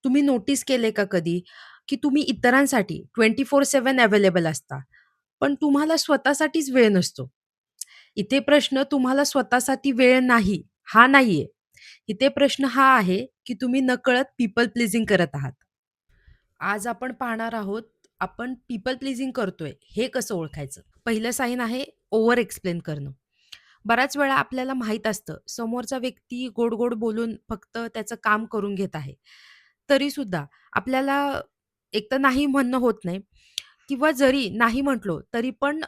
तुम्ही नोटीस केलंय का कधी, की तुम्ही इतरांसाठी 24/7 अवेलेबल असता, पण तुम्हाला स्वतःसाठीच वेळ नसतो. इथे प्रश्न तुम्हाला स्वतःसाठी वेळ नाही, हा नाहीये. इथे प्रश्न हा आहे, की तुम्ही नकळत पीपल प्लीजिंग करत आहात. आज आपण पाहणार आहोत, आपण पीपल प्लीजिंग करतोय, हे कसं ओळखायचं? पहिलं साईन आहे ओव्हर एक्सप्लेन करणं. बऱ्याच वेळा आपल्याला माहीत असतं, समोरचा व्यक्ती गोड-गोड बोलून फक्त त्याचं काम करून घेत आहे. तरीसुद्धा आपल्याला एकतर नाही म्हणणं होत नाही किंवा जरी नाही म्हटलो, तरी पण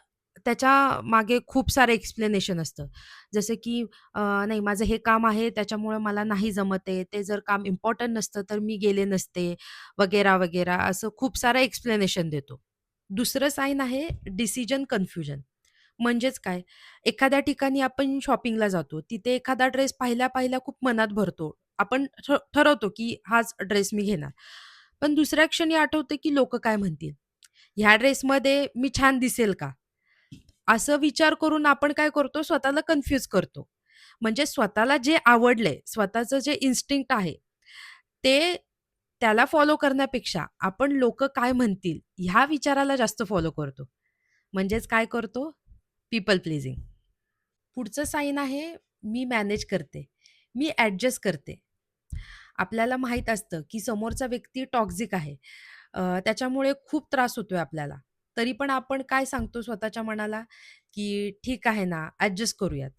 त्याच्या मागे खूप सारं एक्सप्लेनेशन असतं. जसं की नाही माझं हे काम आहे त्याच्यामुळं मला नाही जमत आहे. ते जर काम इम्पोर्टंट नसतं तर मी गेले नसते, वगैरा, वगैरा असं खूप सारं एक्सप्लेनेशन देतो. दुसरं साईन आहे डिसिजन कन्फ्युजन. म्हणजेच काय, एखाद्या ठिकाणी आपण शॉपिंगला जातो. तिथे एखादा ड्रेस पाहिल्या-पाहिल्या खूप मनात भरतो. आपण ठरवतो की हाच ड्रेस मी घेणार. पण दुसऱ्या क्षणी आठवतं की लोकं काय म्हणतील? ह्या ड्रेसमध्ये मी छान दिसेल का? असं विचार करून आपण काय करतो, स्वतःला कन्फ्यूज करतो. म्हणजे स्वतःला जे आवडलंय, स्वतःचं जे इन्स्टिंक्ट आहे, ते त्याला फॉलो करण्यापेक्षा आपण लोकं काय म्हणतील, ह्या विचाराला जास्त फॉलो करतो. म्हणजेच काय करतो? People pleasing. पुढचं साईन आहे, मी मॅनेज करते. मी ॲडजस्ट करते. आपल्याला माहीत असतं, की समोरचा व्यक्ती टॉक्सिक आहे. त्याच्यामुळे खूप त्रास होतोय आपल्याला. तरी पण आपण काय सांगतो स्वतःच्या मनाला, की ठीक आहे ना, ॲडजस्ट करूयात.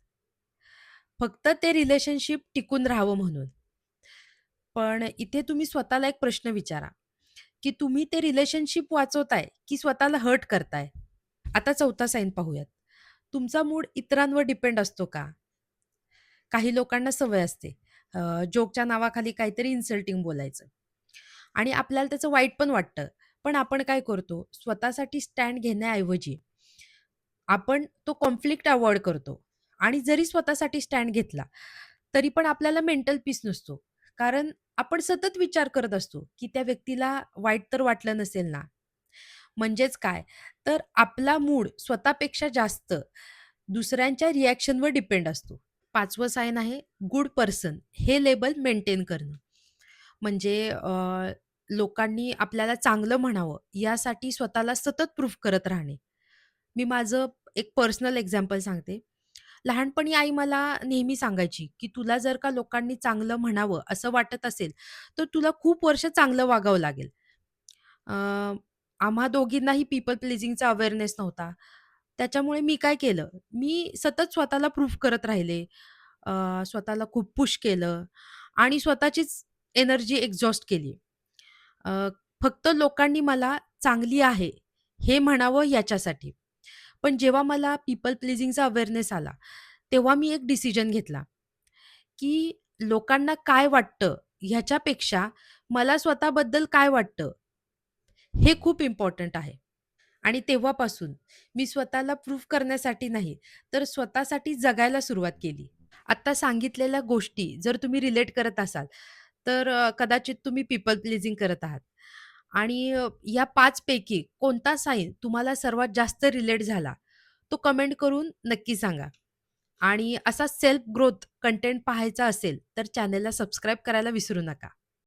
फक्त ते रिलेशनशिप टिकून राहावं म्हणून. पण इथे तुम्ही स्वतःला एक प्रश्न विचारा, की तुम्ही ते रिलेशनशिप वाचवताय, की स्वतःला हर्ट करताय? आता चौथा साईन पाहूयात. तुमचा मूड इतरांवर डिपेंड असतो का? काही लोकांना सवय असते. जोकच्या नावाखाली काहीतरी इन्सल्टिंग बोलायचं आणि आपल्याला त्याचं वाईट पण वाटतं. पण आपण काय करतो, स्वतःसाठी स्टँड घेण्याऐवजी आपण तो कॉन्फ्लिक्ट अव्हॉइड करतो आणि जरी स्वतःसाठी स्टँड घेतला, तरी पण आपल्याला मेंटल पीस नसतो. कारण आपण सतत विचार करत असतो, की त्या व्यक्तीला वाईट तर वाटलं नसेल ना? म्हणजेच काय, तर आपला मूड स्वतःपेक्षा जास्त दुसऱ्यांच्या रिएक्शनवर डिपेंड असतो. 5वं साइन आहे गुड पर्सन हे लेबल मेंटेन करणं. म्हणजे लोकांनी आपल्याला चांगलं म्हणावं यासाठी स्वतःला सतत प्रूव्ह करत राहणे. मी माझं एक पर्सनल एक्झाम्पल सांगते. लहानपणी आई मला नेहमी सांगायची, की "तुला जर का लोकांनी चांगलं म्हणावं असं वाटत असेल, तर तुला खूप वर्ष चांगलं वागावं लागेल." अ, आम्हा दोघींनाही पीपल प्लीजिंगचा अवेअरनेस नव्हता. त्याच्यामुळे मी काय केलं, मी सतत स्वतःला प्रूव्ह करत राहिले. स्वतःला खूप पुश केलं आणि स्वतःचीच एनर्जी एक्झॉस्ट केली. अ, फक्त लोकांनी मला चांगली आहे, हे म्हणावं याच्यासाठी. पण जेव्हा मला पीपल प्लीजिंगचा अवेअरनेस आला, तेव्हा मी एक डिसिजन घेतला, की लोकांना काय वाटतं ह्याच्यापेक्षा मला स्वतःबद्दल काय वाटतं, हे खूप इम्पोर्टंट आहे. आणि तेव्हापासून मी स्वतःला प्रूव्ह करण्यासाठी नाही, तर स्वतःसाठी जगायला सुरुवात केली. आत्ता सांगितलेल्या गोष्टी जर तुम्ही रिलेट करत असाल, तर कदाचित तुम्ही पीपल प्लीजिंग करत आहात. आणि या 5 पैकी कोणता साईन तुम्हाला सर्वात जास्त रिलेट झाला, तो कमेंट करून नक्की सांगा. आणि असा सेल्फ ग्रोथ कंटेंट पाहायचा असेल, तर चॅनलला सबस्क्राईब करायला विसरू नका.